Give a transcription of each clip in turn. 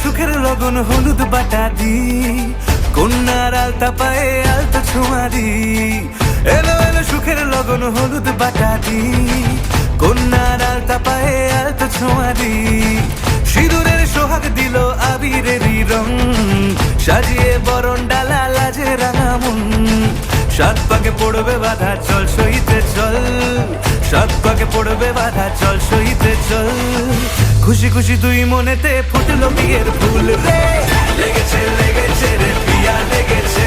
সুখের লগন হলুদ বাটা দি, কন্যার আলতা পায়ে আলতা ছোঁয়া দি। এলো এলো সুখের লগন হলুদ বাটা দি, কন্যার আলতা পায়ে আলতা ছোঁয়া দি। সিঁদুরের সোহাগ দিল আবিরেরই রং, সাজিয়ে বরণ ডালা লাজে রাঙা মন। সাত পাকে পড়বে বাধা চল সইতে চল, সাত পাকে পড়বে বাধা চল সইতে চল। খুশি খুশি দুই মনেতে ফুটলো বিয়ের ফুল রে, লেগেছে লেগেছে রে পিয়া লেগেছে,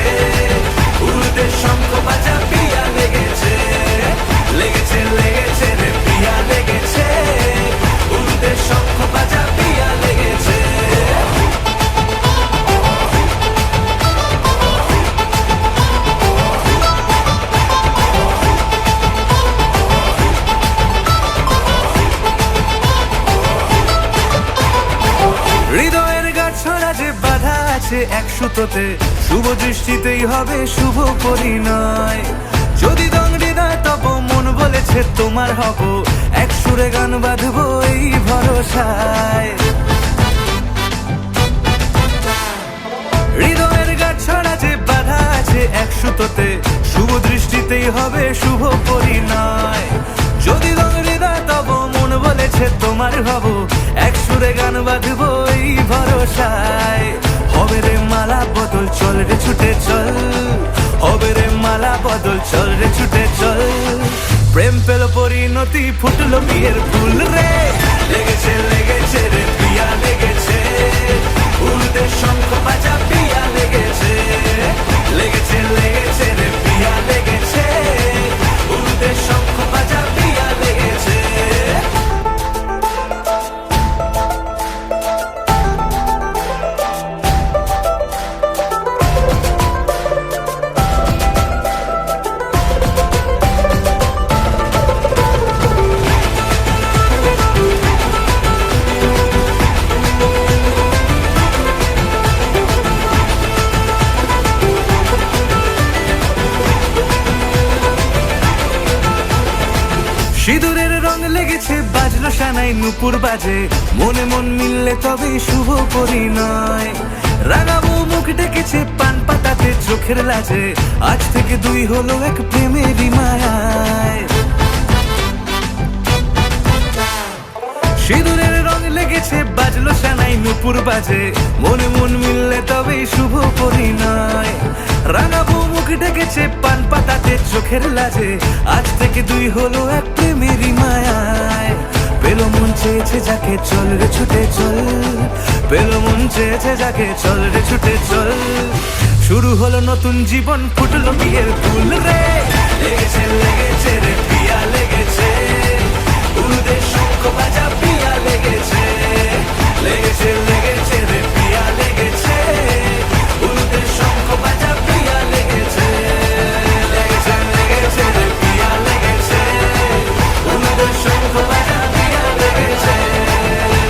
উড়তে শঙ্খ বাজা পিয়া লেগেছে, লেগেছে লেগেছে রে পিয়া লেগেছে, উড়তে শঙ্খ বাজা পিয়া লেগেছে। হৃদয়ের গাছড়া যে বাধা আছে এক সুতোতে, শুভ দৃষ্টিতেই হবে শুভ পরিণয়। যদি দংড়ি দেয় তব মন বলেছে তোমার হব, এক সুরে গান বাঁধবো এই ভরসায়। হৃদয়ের গাছড়া যে বাধা আছে এক সুতোতে, শুভ দৃষ্টিতেই হবে শুভ পরিণয়। যদি দংড়ি দেয় তব মন বলেছে তোমার হব, এক সুরে গান বাঁধবো এই ভরসায়। হবে রে মালা বদল চল রে ছুটে চল, হবে রে মালা বদল চল রে ছুটে চল। প্রেম পেল পরিণতি ফুটলো বিয়ের ফুল রে, লেগেছে লেগেছে রে পিয়া লেগেছে, উড়তে শঙ্খ বাজা পিয়া লেগেছে, লেগেছে লেগেছে রে পিয়া লেগেছে, উড়তে শঙ্খ বাজা পিয়া লেগেছে। সিঁদুরের রং লেগেছে বাজলো সানাই নুপুর বাজে, মনে মন মিললে তবে শুভ পরিণয়। রাঙাবো মুখ ডেকেছে পান পাতাতে চোখের লাজে, আজ থেকে দুই হলো এক প্রেমেরই মায়ায়। সিঁদুরের রং লেগেছে বাজলো সানাই নুপুর বাজে, মনে মন মিললে তবে শুভ পরিণয়। রাঙাবো মুখ ডেকেছে পান পাতাতে চোখের লাজে, আজ থেকে দুই হলো এক প্রেমেরই মায়ায়। পেলো মন চেয়েছে যাকে চল রে ছুটে চল, পেলো মন চেয়েছে যাকে চল রে ছুটে চল। শুরু হলো নতুন জীবন ফুটলো বিয়ের ফুল রে, লেগেছে লেগেছে রে পিয়া লেগেছে, উড়তে শঙ্খ বাজা পিয়া লেগেছে, লেগেছে লেগেছে রে পিয়া লেগেছে, উড়তে শঙ্খ বাজা পিয়া লেগেছে, লেগেছে লেগেছে রে পিয়া লেগেছে, উড়তে শঙ্খ বাজা পিয়া লেগেছে,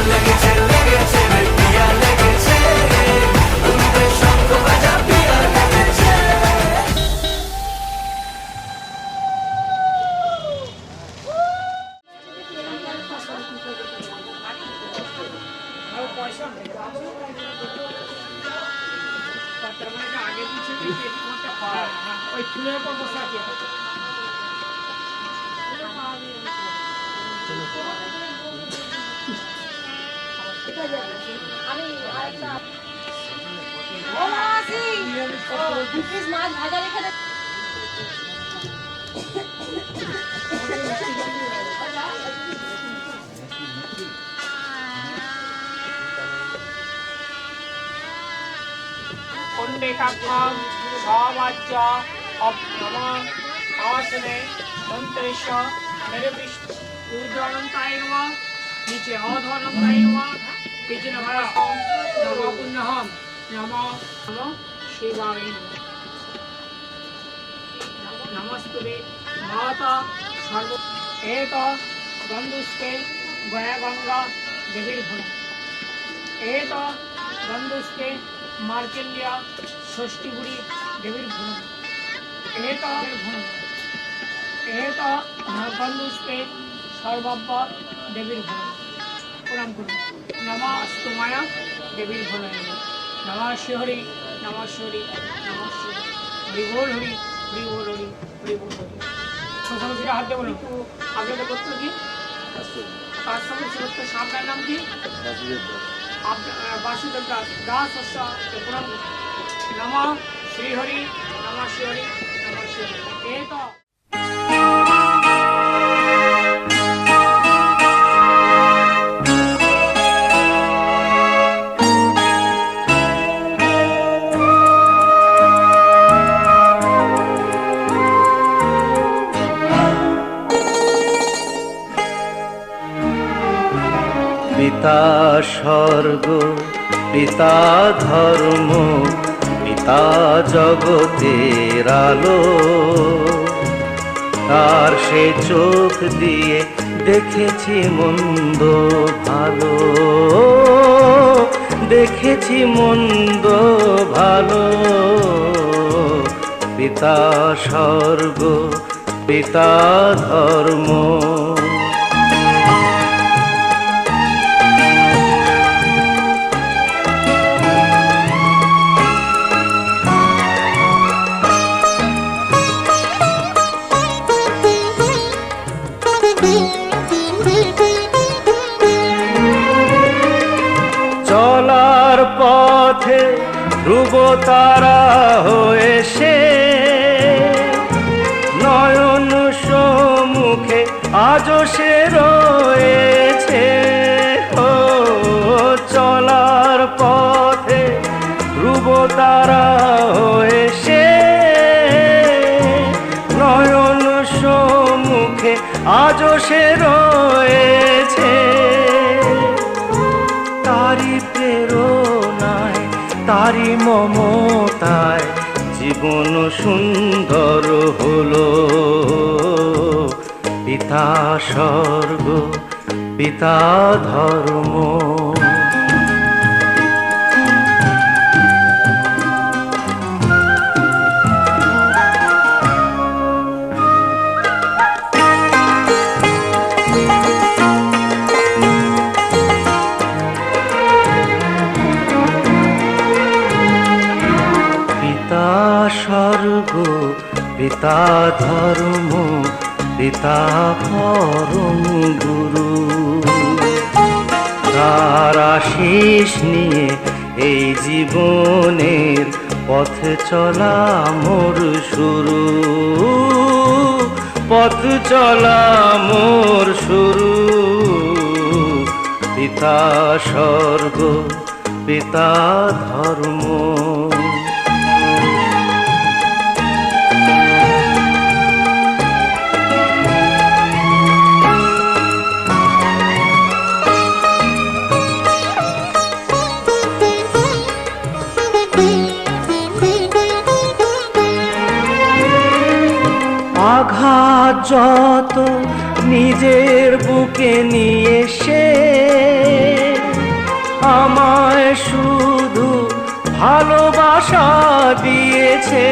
লেগেছে লেগেছে রে পিয়া লেগেছে, উড়তে শঙ্খ বাজা পিয়া লেগেছে। মাছ ভাজা রেখে দে। पुण्डिकाक्षं स्वावाच्य नमः आसने मंत्रेश मेरे विष्णु ऊर्ध्वनंताय नमः नीचे अधोनंताय नमः पीछे नमः नमः पुण्यः नमः नमः शिवाय नमस्ते माता सर्व एक बंधुस्ते गया गंगा देवीर्भुन एक बंधुस्ते मार्केंडिया षष्ठीगुड़ी देवीर्भुन एक एक बंधुस्ते सर्वव्व देवीर्भुन प्रणाम करूँ नमः अस्तु माया দেবীর ভোলে নমঃ শিহরি নমঃ শিহরি নমঃ শিহরি হরি বল হরি হরি বল হরি হরি বল হরি সমস্ত হাত দিয়ে বলুন আপনাদের করতে কি তার সঙ্গে শ্রেষ্ঠ সামনের নাম কি বাসুদেব দাস দাস হস্য প্রণাম নমঃ শ্রীহরি নমঃ শিহরি নমঃ শিহরি এই তো পিতা স্বর্গ পিতা ধর্ম পিতা জগতের আলো, তার সে চোখ দিয়ে দেখেছি মন্দ ভালো, দেখেছি মন্দ ভালো। পিতা স্বর্গ পিতা ধর্ম। চলার পথে ধ্রুব তারা হয়ে সে নয়ন সম্মুখে আজও সে রয়েছে। ও চলার পথে ধ্রুব তারা হয়ে সে নয়ন সম্মুখে আজও সে রয়েছে। তারি প্রেরণায় তারি মমতায় জীবন সুন্দর হলো। পিতা স্বর্গ পিতা ধর্ম। স্বর্গ পিতা ধর্ম পিতা পরম গুরু, তার আশিস নিয়ে এই জীবনের পথ চলা মোর শুরু, পথ চলা মোর শুরু। পিতা স্বর্গ পিতা ধর্ম। আঘাত যত নিজের বুকে নিয়ে সে আমায় শুধু ভালোবাসা দিয়েছে।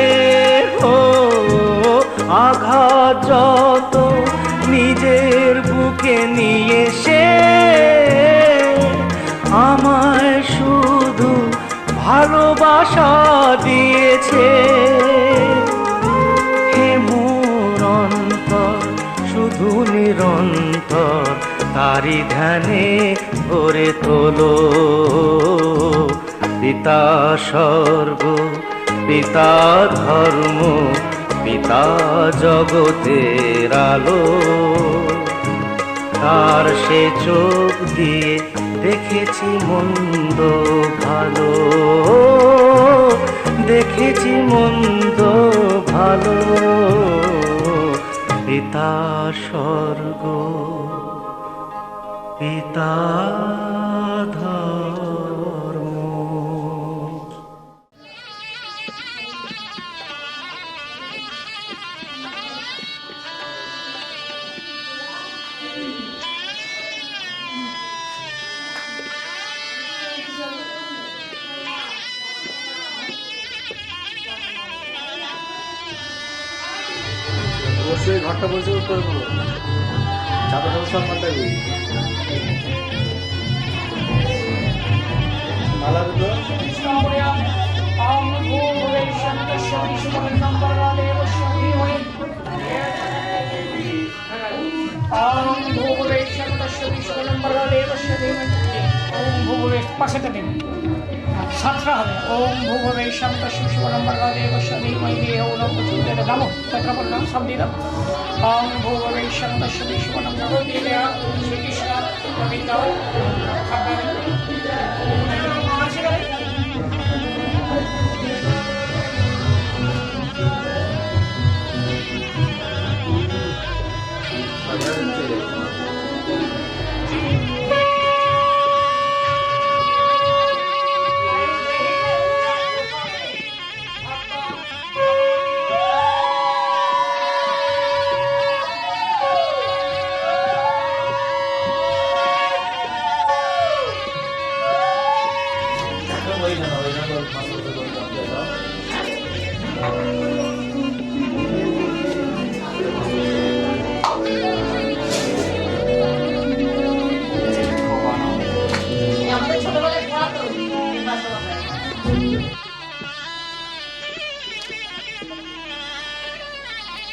ও আঘাত যত নিজের বুকে নিয়ে সে আমায় শুধু ভালোবাসা দিয়েছে। শুধু নিরন্তর তারি ধ্যানে ভরে তোলো। পিতা স্বর্গ পিতা ধর্ম পিতা জগতের আলো, তার সে চোখ দিয়ে দেখেছি মন্দ ভালো, দেখেছি মন্দ ভালো। পিতা স্বর্গ পিতা ধর্ম। অবশ্যই ঘরটা পরিষ্কার করে দেবো, চাদর সব পাল্টাবি, মালা शुभमन्त्रं वरदेवस्य धीमहि ॐ भूर्भुवः शतस्य विश्वं वरदेवस्य धीमहि ॐ भूर्भुवः पाশে দিন সাতটা হবে ওম ভূর্ভুবঃ শতस्य विश्वं वरदेवस्य धीमहि ओम প্রচুর দাম কয়টা বললাম সব দিয়ে দাও ওম ভূর্ভুবঃ শতस्य विश्वं वरदेवस्य শ্রীকৃষ্ণ গোবিন্দ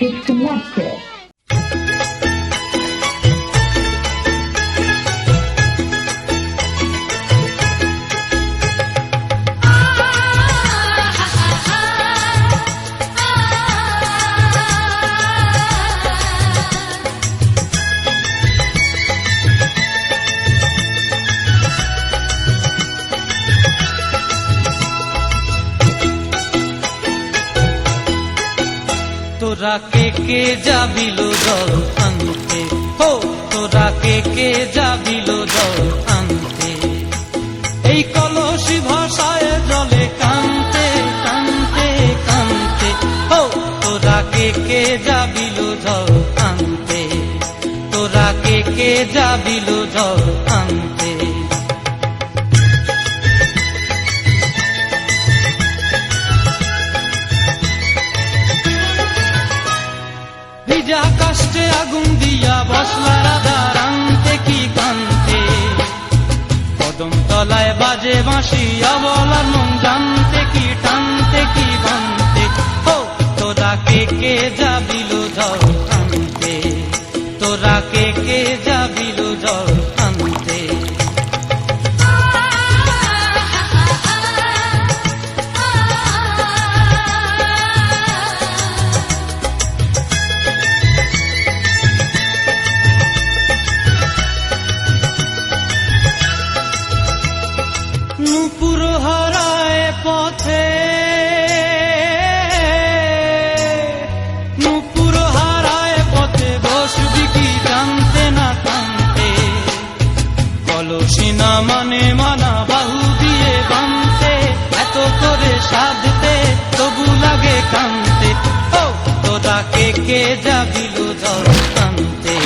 Disconnected. তোরা কে যাবিল জল আনতে হো তোরা কে যাবিল জল আনতে এই কলসি ভাষায় জলে কানতে কানতে কানতে হো তোরা কে যাবিল জল আনতে তোরা কে যাবিল জল আনতে ভিজা কাষ্টে আগুন দিয়া বসলা রাধা রান্তে কি কান্তে কদম তলায় বাজে বাঁশি অবলার মন জানতে কি টানতে কি বানতে ও তোরা কে যাবিল জল আনতে তোরা কে যাবিল জল আনতে নূপুর হারায় পথে নূপুর হারায় পথে বসবি কি জানতে না কানতে কলসি না মানে মানা বাহু দিয়ে বানতে এত করে সাধতে তবু লাগে কানতে ও তোরা কে যাবিল জল আনতে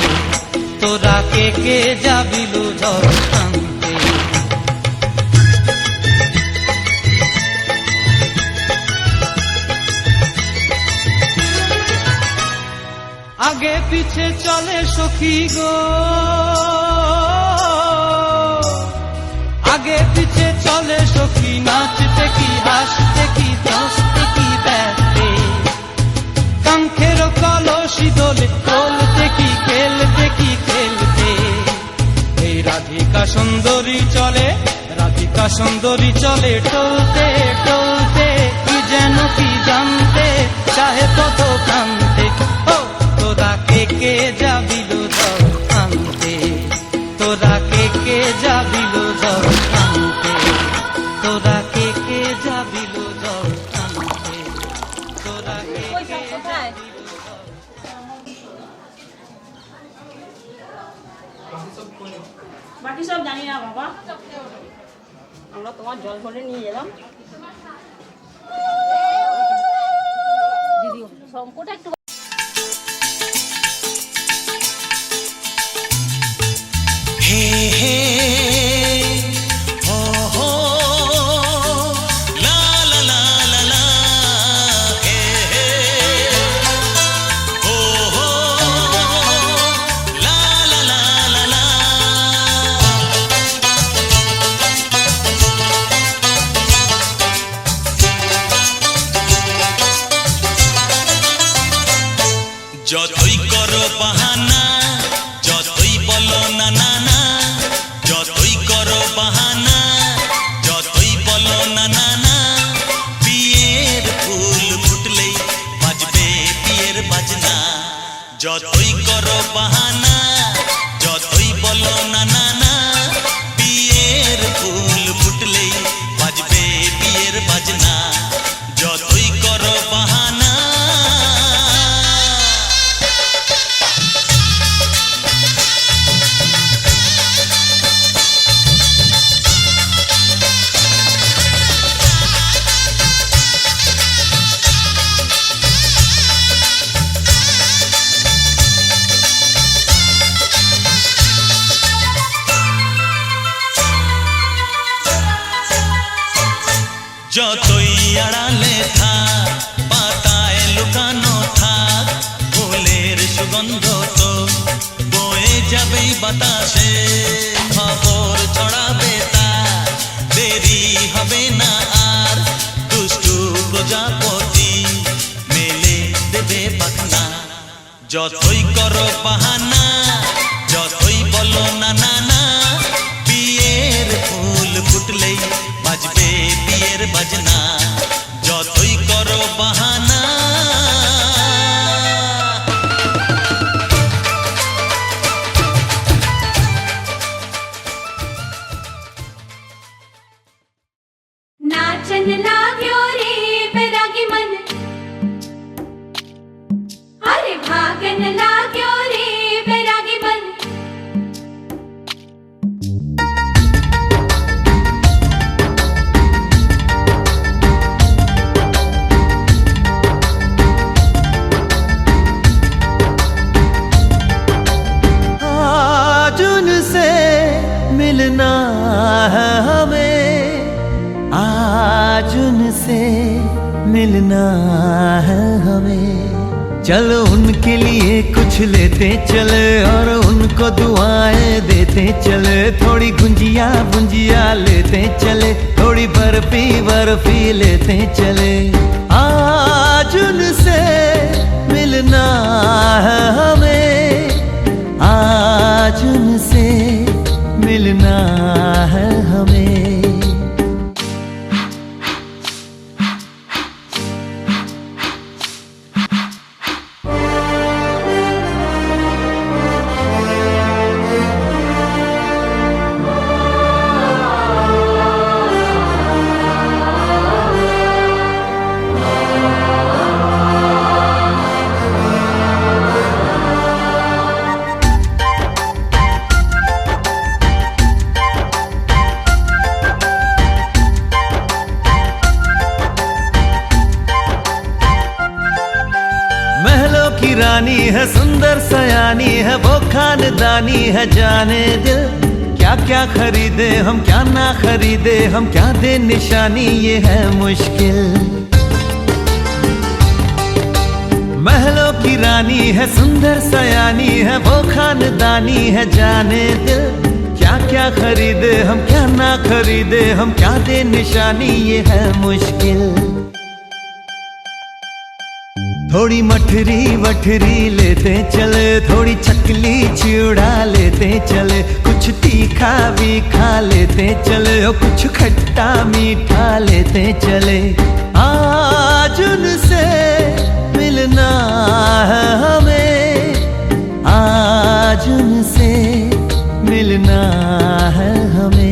তোরা কে যাবিল জল আনতে আগে পিছে চলে সখী গো আগে পিছে চলে সখী নাচতে কি হাসতে কি দশতে কি ব্যস্তে কাঙ্ক্ষের কলসি দোলে তোলতে কি খেলতে কি খেলতে এই রাধিকা সুন্দরী চলে টলতে টলতে কি যেন কি জানতে চাহে তত কান্তে ও তোরা কে যাবিল জল আনতে তোরা কে যাবিল জল আনতে তোরা কে যাবিল জল আনতে তোরা কে বাকি সব জানি না বাবা আমরা তোমার জল ভরে নিয়ে এলাম দিদি সংকট একটু যতই করো বাহানা, যতই বলো না না না, যতই করো বাহানা, যতই বলো না না না, বিয়ের ফুল ফুটলেই বাজবে বিয়ের বাজনা। যতই করো বাহানা, যতই বলো না না না, বিয়ের ফুল ফুটলেই বাজবে বিয়ের বাজনা। যতই করো বাহানা। যতই আড়ালে থাক, পাতায় লুকানো থাক, ফুলের সুগন্ধ তো বয়ে যাবেই বাতাসে। খবর ছড়াবে তার, দেরি হবে না আর, দুষ্টু প্রজাপতি মেলে দেবে পাখনা। যতই করো বাহানা, যতই বলো না না না, বিয়ের ফুল ফুটলেই বাজবে বিয়ের বাজনা। যতই করো বাহানা। नाचन लाग्यो रे बैरागी मन, अरे भागन लाग्यो रे बैरागी मन। आज उनसे मिलना है हमें, आज उनसे मिलना है हमें। चलो उनके लिए कुछ लेते चले और उनको दुआएं देते चले। थोड़ी गुंजिया गुंजिया लेते चले, थोड़ी बर्फी बर्फी लेते चले। आज उनसे मिलना है हमें, आज उनसे मिलना है हमें। महलों की रानी है, सुंदर सयानी है, वो खानदानी है जाने दिल। क्या क्या खरीदे हम, क्या ना खरीदे हम, क्या दे निशानी, ये है मुश्किल। महलों की रानी है, सुंदर सयानी है, वो खानदानी है जाने दिल। क्या क्या खरीदे हम, क्या ना खरीदे हम, क्या दे निशानी, ये है मुश्किल। थोड़ी मठरी वठरी लेते चले, थोड़ी चकली चिड़ा लेते चले, कुछ तीखा भी खा लेते चले और कुछ खट्टा मीठा लेते चले। आज उनसे मिलना है हमें, आज उनसे मिलना है हमें।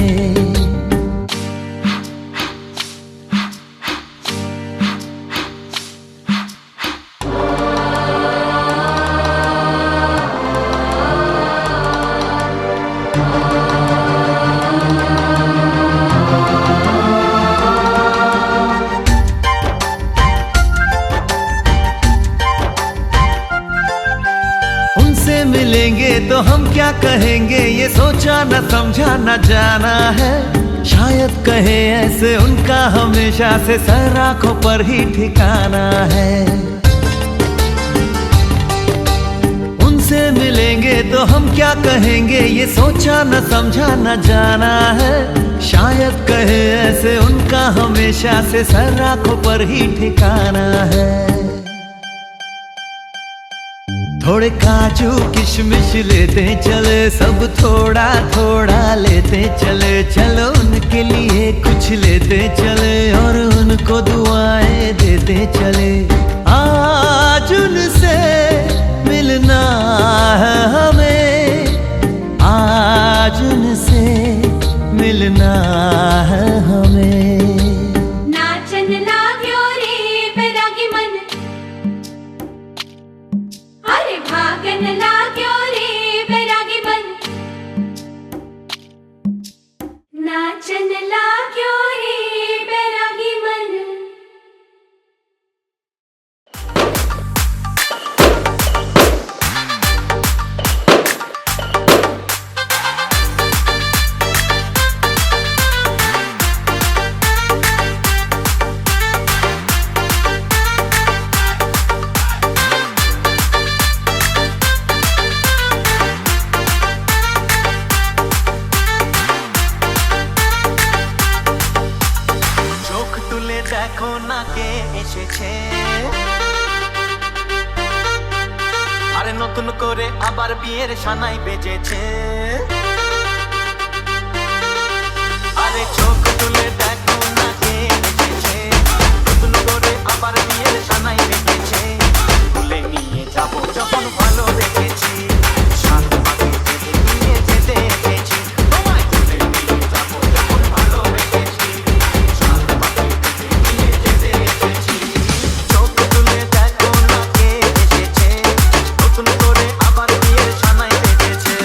उनसे मिलेंगे तो हम क्या कहेंगे, ये सोचा न समझा न जाना है। शायद कहे ऐसे उनका हमेशा से सर आंखों पर ही ठिकाना है। उनसे मिलेंगे तो हम क्या कहेंगे, ये सोचा न समझा न जाना है। शायद कहे ऐसे उनका हमेशा से सर आंखों पर ही ठिकाना है। थोड़े काजू किशमिश लेते चले, सब थोड़ा थोड़ा लेते चले। चलो उनके लिए कुछ लेते चले और उनको दुआएं देते चले। आज उनसे मिलना है हमें, आज उनसे मिलना है हमें। नाचन लाग्यो रे बैरागी मन, अरे भागन लाग्यो रे बैरागी मन, नाचन लाग्यो रे बैरागी मन। চোখ তুলে দেখো না কে এসেছে, আরে নতুন করে আবার বিয়ের সানাই বেজেছে। আরে চোখ তুলে দেখো না কে এসেছে, নতুন করে আবার বিয়ের সানাই বেজেছে। তুলে নিয়ে যাবো যখন ভালো রেখেছি, সাত পাকে যেতে নিয়ে যেতে এসেছি। তোমায় তুলে নিয়ে যাবো যখন ভালো রেখেছি, সাত পাকে যেতে নিয়ে যেতে এসেছি। চোখ তুলে দেখো না কে এসেছে, নতুন করে আবার বিয়ের সানাই বেজেছে।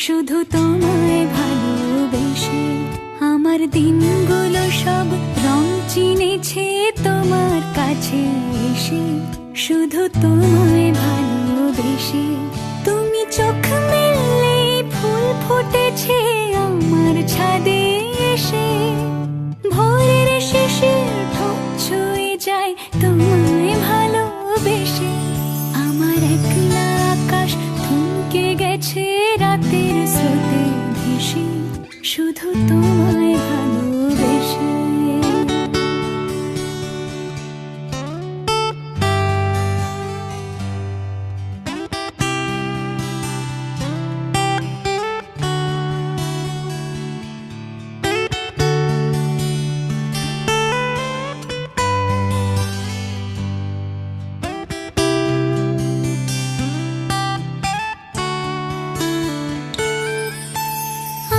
শুধু তোমায় ভালোবেসে। আমার দিনগুলো সব রং চিনেছে তোমার কাছে এসে, শুধু তোমায় ভালোবেসে। তুমি চোখ মেললে ফুল ফুটেছে আমার ছাদে এসে, ভোরের শিশির ঠোঁট ছুঁয়ে যায় তোমায় ভালোবেসে। আমার একলা আকাশ থমকে গেছে রাতের স্রোতে ভেসে, শুধু তোমায় ভালোবেসে।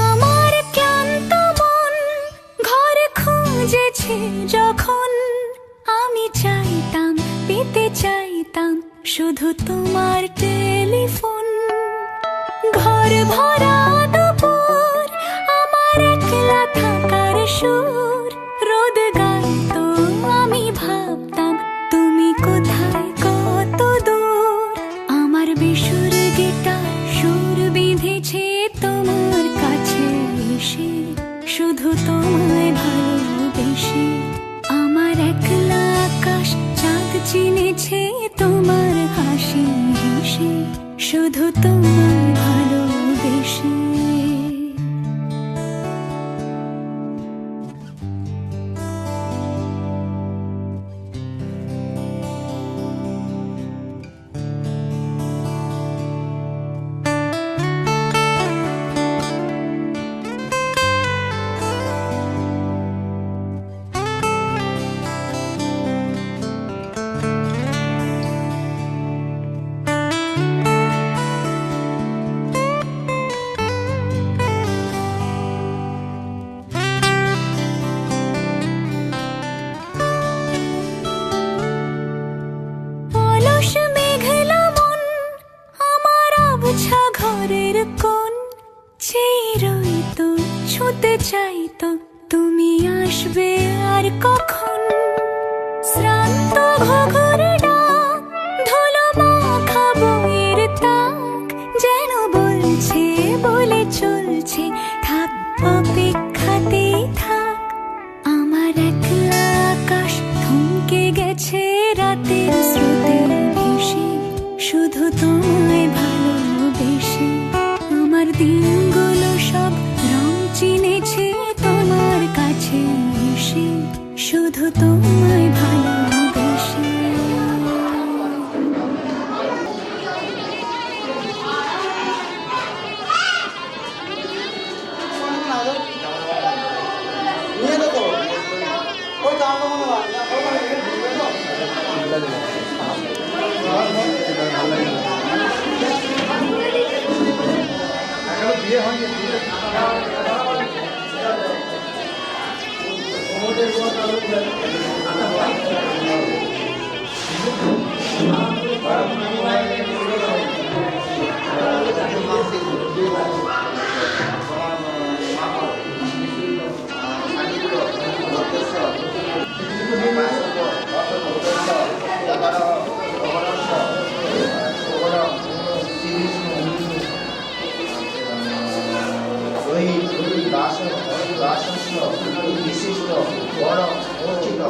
আমার ক্লান্ত মন ঘরে খুঁজেছে যখন, আমি চাইতাম পেতে চাইতাম শুধু তোমার টেলিফোন। ঘর ভরা দুপুর আমার একলা থাকার সুর, রোদ গাইতো আমি ভাবতাম তুমি কোথায় কত দূর। আমার বেসুর গিটার সুর বিঁধেছে তোমার কাছে এসে, শুধু তোমায় ভালোবেসে। আমার একলা আকাশ চাঁদ চিনেছে তোমার হাসি হেসে, শুধু তোমায় ভালোবেসে। অলস মেঘলা মন আমার আবছা ঘরের কোণ, চেয়ে রইতো ছুঁতে চাইতো তুমি আসবে আর কখন। শ্রান্ত ঘুঘুর ডাক ধুলো মাখা বইয়ের তাক, যেন বলছে বলে চলছে থাক অপেক্ষাতেই থাক। আমার একলা আকাশ থমকে গেছে রাতের স্রোতে ভেসে, শুধু তোমায় ভালোবেসে। আমার দিনগুলো সব রং চিনেছে তোমার কাছে এসে, শুধু তোমায় ভালোবেসে। বিশিষ্ট বড় অর্চিত।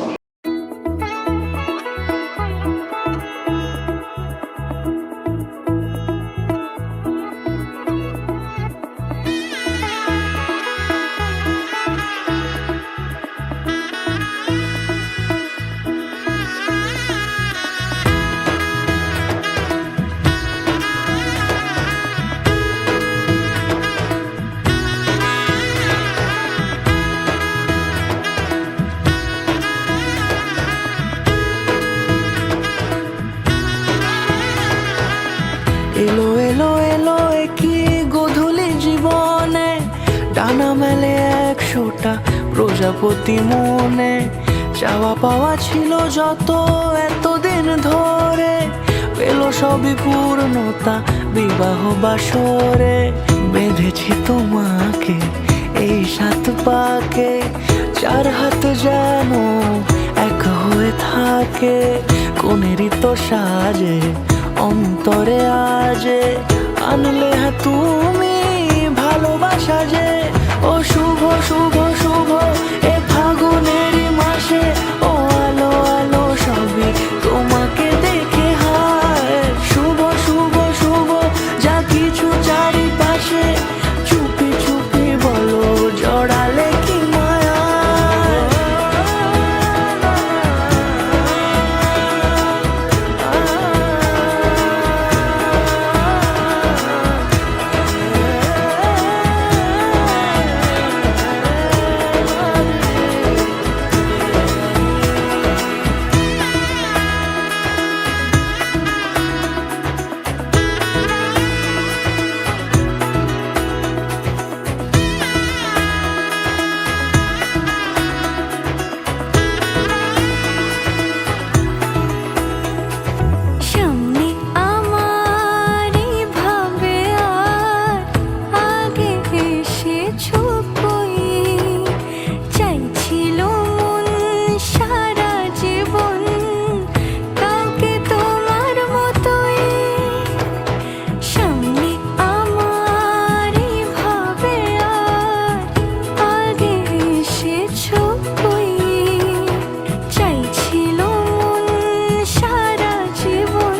এলো এলো এলো কি গোধূলি জীবনে, ডানা মেলে 100টা প্রজাপতি মনে। চাওয়া পাওয়া ছিল যত এতদিন ধরে, পেল সবই পূর্ণতা বিবাহ বাসরে। বেঁধে পাকে, চার হাত যেন এক হয়ে থাকে। কোনেরই তো সাজে অন্তরে আজে, আনলে হ্যাঁ তুমি ভালোবাসা যে। ও শুভ শুভ শুভ এ ফাগুনেরই মাসে, ও আলো আলো সবই তোমাকে দেখে হায়। শুভ শুভ শুভ যা কিছু চারিপাশে, চুপি চুপি বলো জড়ালে কি মায়া। সামনে আমার ভাবে আর আগে এসেছো কই, চাইছিল মন সারা জীবন কাউকে তোমার মতোই। সামনে আমার ভাবে আর আগে এসেছো কই, চাইছিল মন সারা জীবন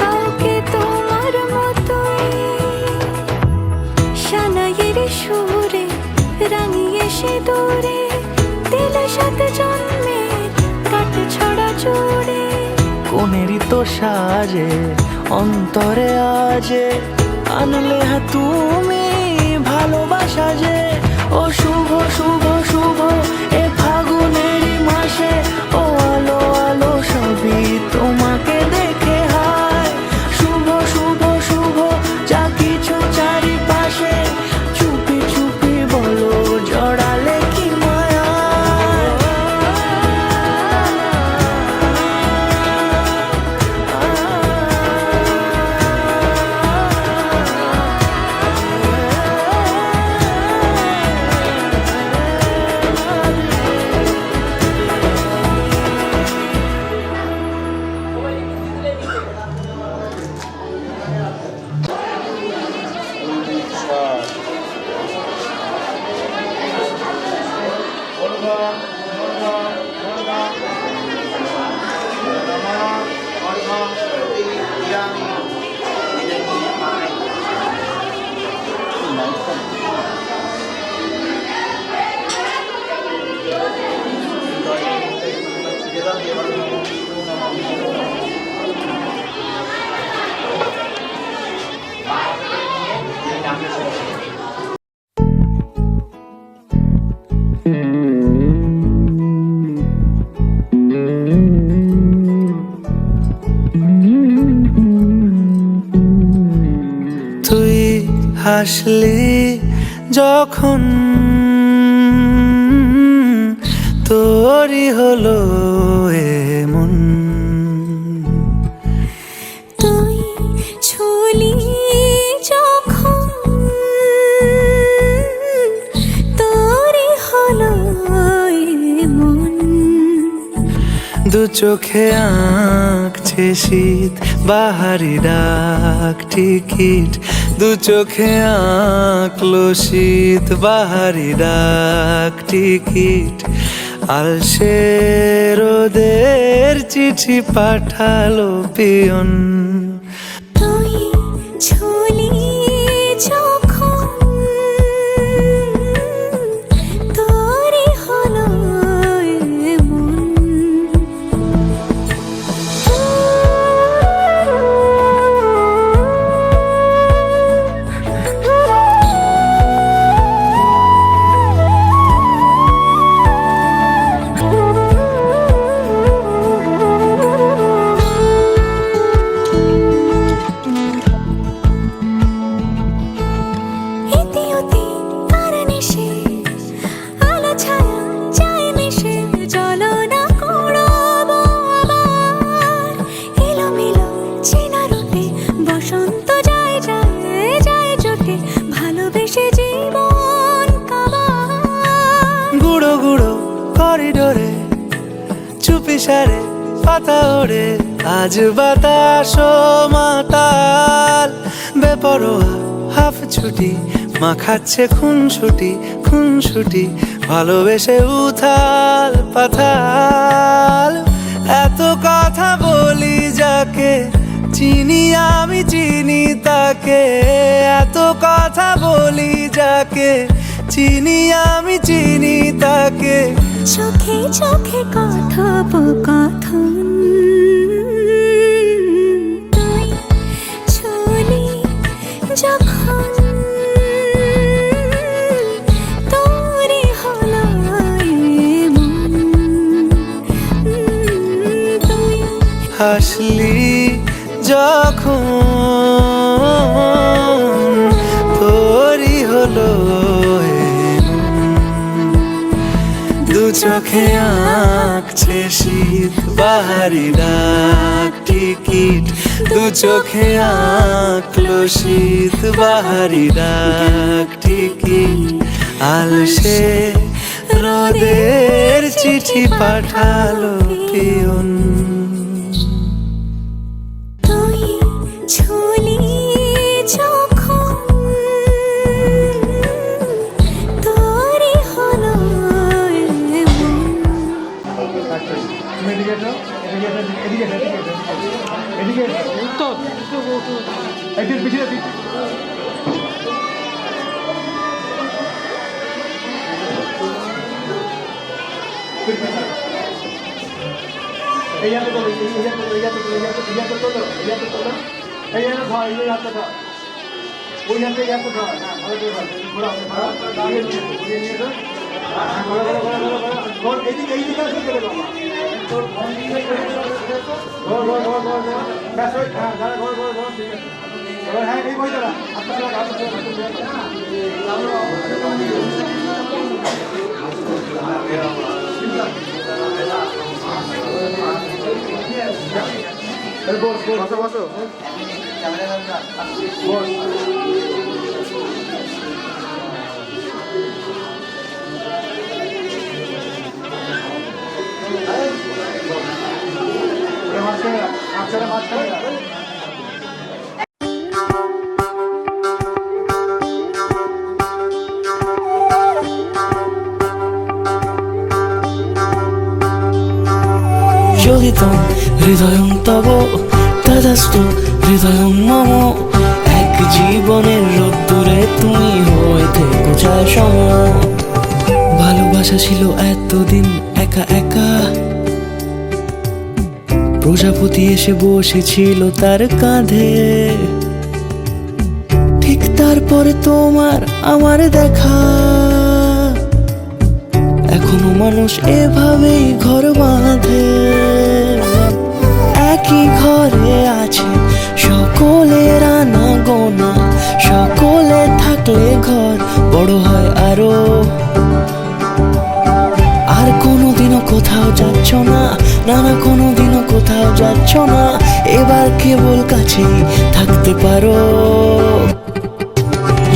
কাউকে তোমার মতোই। সানাইয়ের সুরে রাঙিয়ে সে দূরে, দিলে সাথে জন্মে কাট ছড়া জুড়ে। কোনেরই তো সাজে অন্তরে আজে, আনলে হ্যাঁ তুমি ভালোবাসা যে। ও শুভ শুভ শুভ এ ফাগুনেরই মাসে, ও আলো আলো সবই তোমাকে দেখে হায়। শুভ শুভ শুভ যা কিছু চারিপাশে, চুপি চুপি বলো জড়ালে কি মায়া। তুই হাসলি যখন তোরই হলো এমন, তুই ছুলি যখন তোরই হলো এমন। দু চোখে আঁকছে শীত বাহারি ডাক টিকিট, দু চোখে আঁকলো শীত বাহারি ডাক টিকিট। আলসে রোদের চিঠি পাঠালো পিয়ন, তুই ছুলি যখন তোরই হলো এমন। করিডোরে চুপি সারে পাতা ওড়ে, আজ বাতাস মাতাল বেপরোয়া হাফ ছুটি, মাখাচ্ছে খুনসুটি ভালোবেসে উথাল পাথাল। এত কথা বলি যাকে চিনি আমি চিনি তাকে, এত কথা বলি যাকে চিনি আমি চিনি তাকে। চোখে চোখে কথোপকথন, তুই চলি যখন তোরে হলো এমন, তুই হাসলি যখন তোরই হলো দু চোখে আঁকছে শীত বাহারি ডাক টিকিট, দু চোখে আঁকলো শীত বাহারি ডাক টিকিট। আলসে রোদের চিঠি পাঠালো পিয়ন, তুই ছুলি যখন তোরে হলো এমন। যোগিতম হৃদয়ং তব তদস্তু হৃদয়ং মম, এক জীবনের রোদ্দুরে তুমি হয়ে থেকো চায় সম। ভালোবাসা ছিল এতদিন একা একা, প্রজাপতি এসে বসেছিল তার কাঁধে, ঠিক তারপরে তোমার আমার দেখা। এখনো মানুষ এভাবেই ঘর বাঁধে, একই ঘরে আছে সকলের আনা গোনা, সকলে থাকলে ঘর বড় হয় আরো। আর কোনোদিনও কোথাও যাচ্ছ না, না কোনোদিনও কোথাও যাচ্ছ না, এবার কেবল কাছেই থাকতে পারো।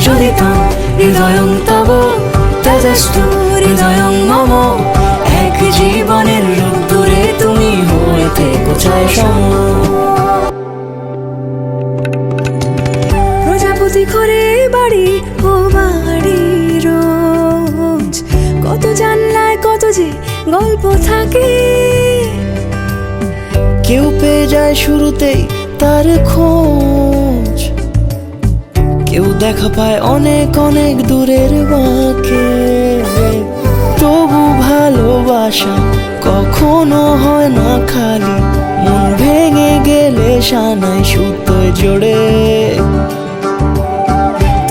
যদি তাম হৃদয়ং তব তেজস্তু হৃদয়ং মম, এক জীবনের রোদ্দুরে তুমি হয়ে থেকো চায় সম। প্রজাপতি ঘরে বাড়ি ও বাড়ি রোজ, কত জানলায় কত যে গল্প থাকে। কেউ পেয়ে যায় শুরুতেই তার খোঁজ, কেউ দেখা পায় অনেক অনেক দূরের বাঁকে। তবু ভালোবাসা কখনো হয় না খালি, মন ভেঙে গেলে সানাই সুতোয় জোড়ে।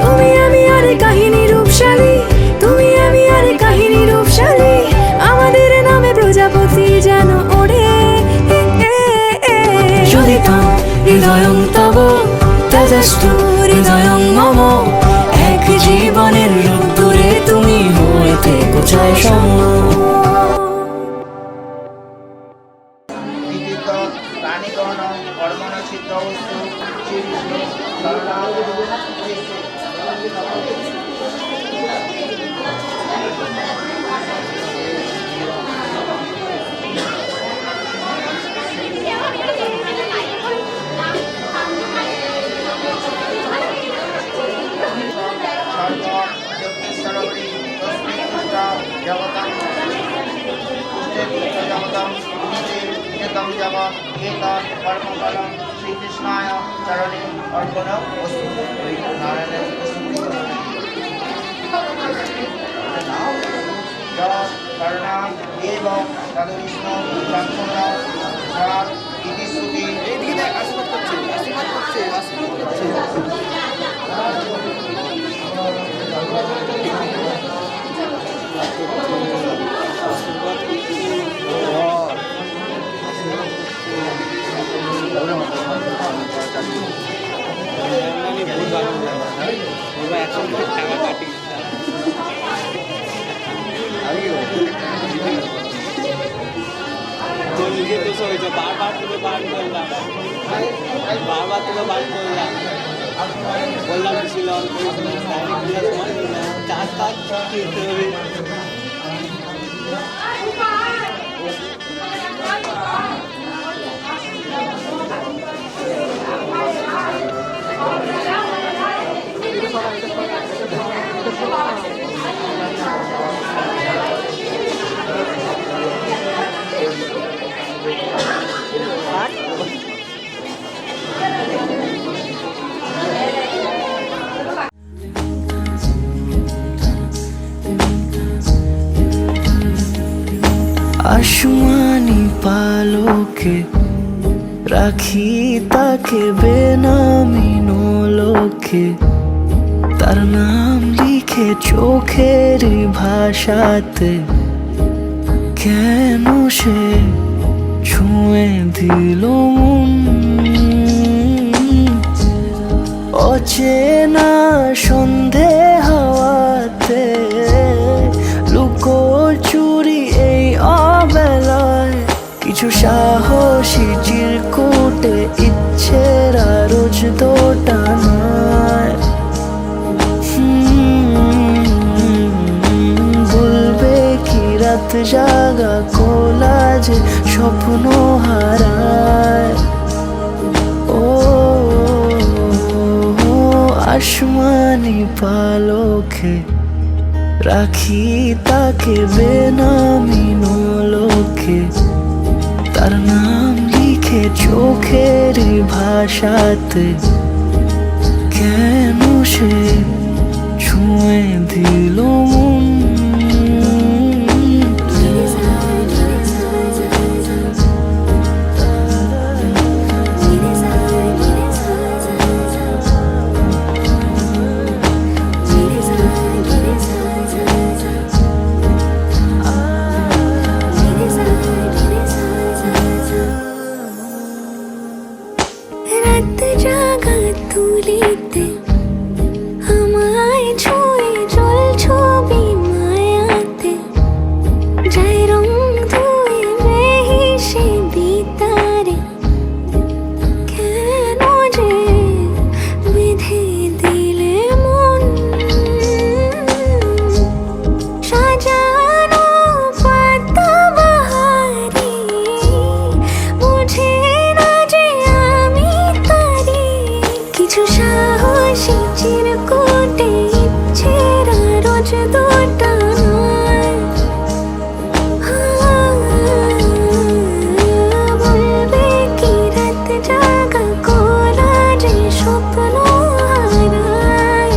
তুমি আমি আর কাহিনী রূপশালী, তুমি আমি আর কাহিনী রূপশালী, আমাদের নামে প্রজাপতি যেন ওড়ে। যদি তাম হৃদয়ং তব তেজস্তু হৃদয়ং মম, এক জীবনের রোদ্দুরে তুমি হয়ে থেকো চায় সম। প্রাণীগণ কর্মণচিত্ত জগতম জগতম নিত্যম জগৎ এতৎ কর্মফলম শ্রীকৃষ্ণায় চরণে অর্পণম অস্তু। নারায়ণের করণাম দেব তদবিষ্ণু সংসন্ন সাত ইতি শ্রুতি। এইদিকে দেখ, আশীর্বাদ করছে, আশীর্বাদ করছে, আশীর্বাদ করছে। বারবার তুলে বার করলাম, বারবার তুলে বার করলাম, বললাম ছিল চার তার কিনতে হবে। আসমানি পালকে রাখি তাকে বেনামি নোলকে, তার নাম লিখে চোখের ভাষাতে, কেন সে ছুঁয়ে দিল মন। অচেনা সন্ধে হাওয়াতে লুকোচুরি এই অবেলায়, কিছু সাহসী চিরকুটে ইচ্ছেরা রোজ দোটানায়। বলবে কি রাত জাগা কোলাজে স্বপ্ন হারায়। ও আসমানি পালকে রাখি তাকে বেনামি নোলকে, তার নাম লিখে চোখের ভাষাতে, কেন সে ছুঁয়ে দিল মন। রাত জাগা তুলিতে আমায় ছুঁয়ে জল ছবি মায়াতে, যাই রং ধুয়ে বেহিসে বিতারে, কেন যে বেঁধে দিলে মন। সাজানো পাতা বাহারি বুঝে না যে আমি তারি, কিছু সাহসী চিরকুটে ইচ্ছেরা রোজ দোটানায়। বলবে কি রাত জাগা কোলাজে স্বপ্ন হারায়।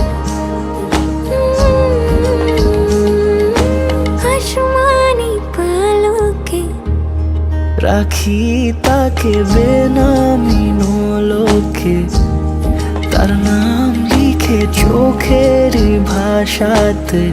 আসমানি পালকে রাখি তাকে বেনামি নোলকে, তার নাম লিখে চোখের ভাষাতে,